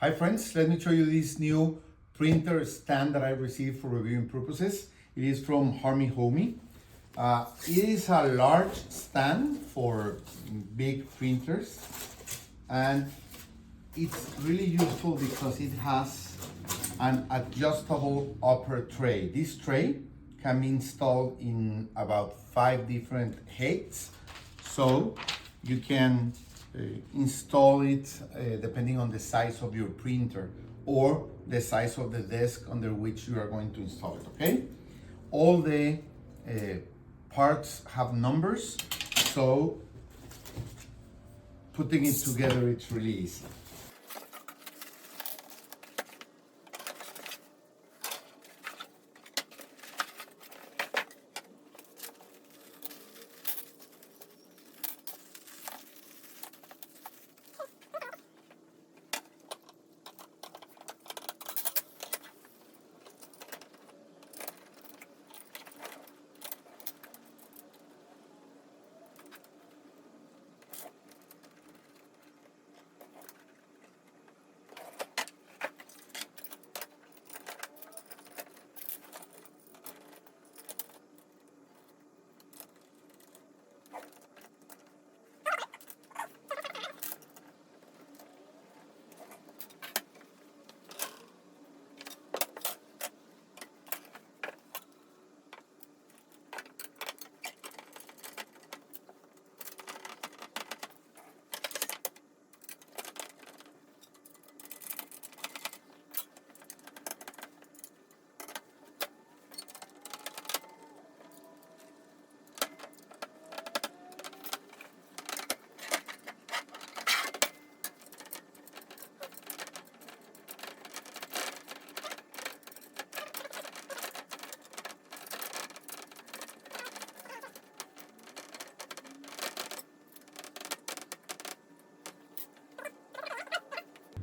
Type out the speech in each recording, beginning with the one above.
Hi friends, let me show you this new printer stand that I received for reviewing purposes. It is from Warmiehomy. It is a large stand for big printers and it's really useful because it has an adjustable upper tray. This tray can be installed in about 5 different heights, so you can install it depending on the size of your printer or the size of the desk under which you are going to install it, okay? All the parts have numbers, so putting it together it's really easy.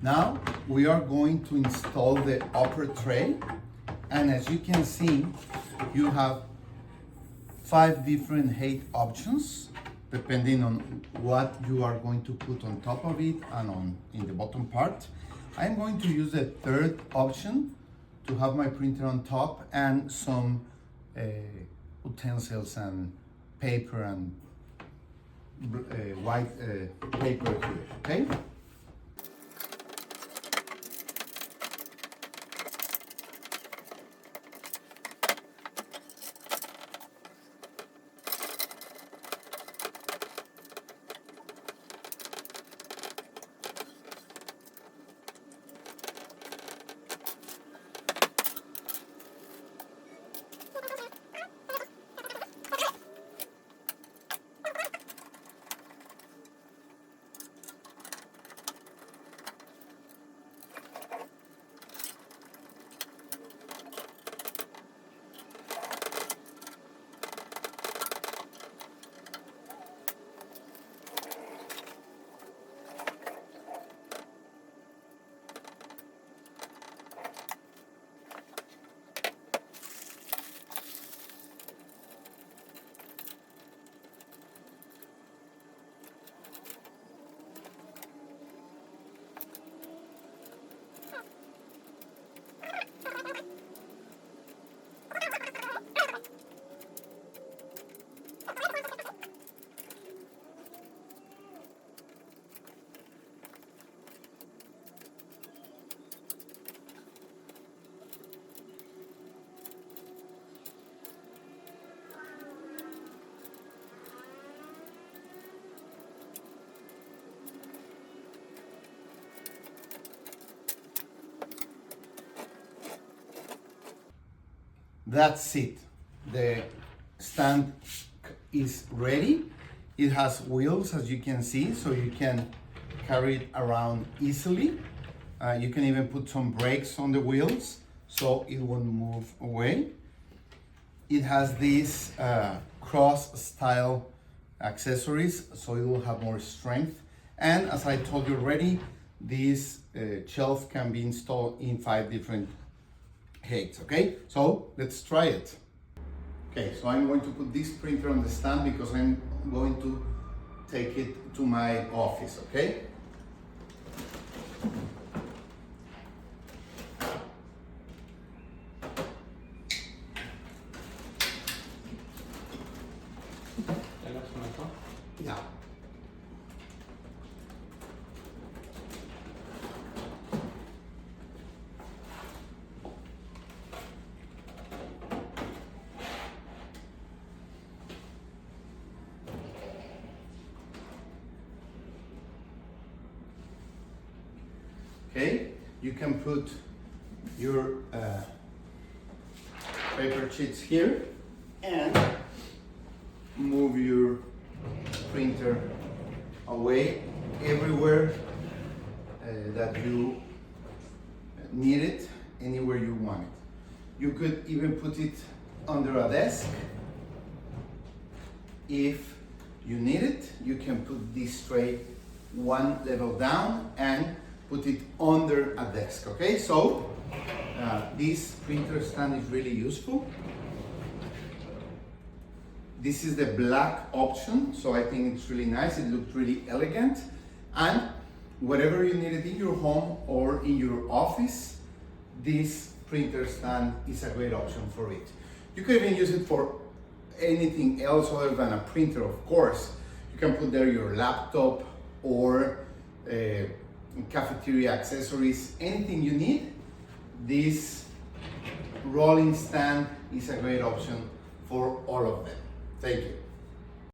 Now we are going to install the upper tray, and as you can see, you have 5 different height options depending on what you are going to put on top of it and in the bottom part. I'm going to use the third option to have my printer on top and some utensils and paper and white paper here, okay? That's it. The stand is ready. It has wheels, as you can see, so you can carry it around easily. You can even put some brakes on the wheels so it won't move away. It has these cross style accessories, so it will have more strength. And as I told you already, this shelf can be installed in 5 different heights, okay? So let's try it. Okay, so I'm going to put this printer on the stand because I'm going to take it to my office, okay? Okay, you can put your paper sheets here and move your printer away everywhere that you need it, anywhere you want it. You could even put it under a desk. If you need it, you can put this tray one level down and put it under a desk, okay? So this printer stand is really useful. This is the black option, so I think it's really nice. It looks really elegant. And whatever you need it in your home or in your office, this printer stand is a great option for it. You could even use it for anything else other than a printer, of course. You can put there your laptop or cafeteria accessories, anything you need. This rolling stand is a great option for all of them. Thank you.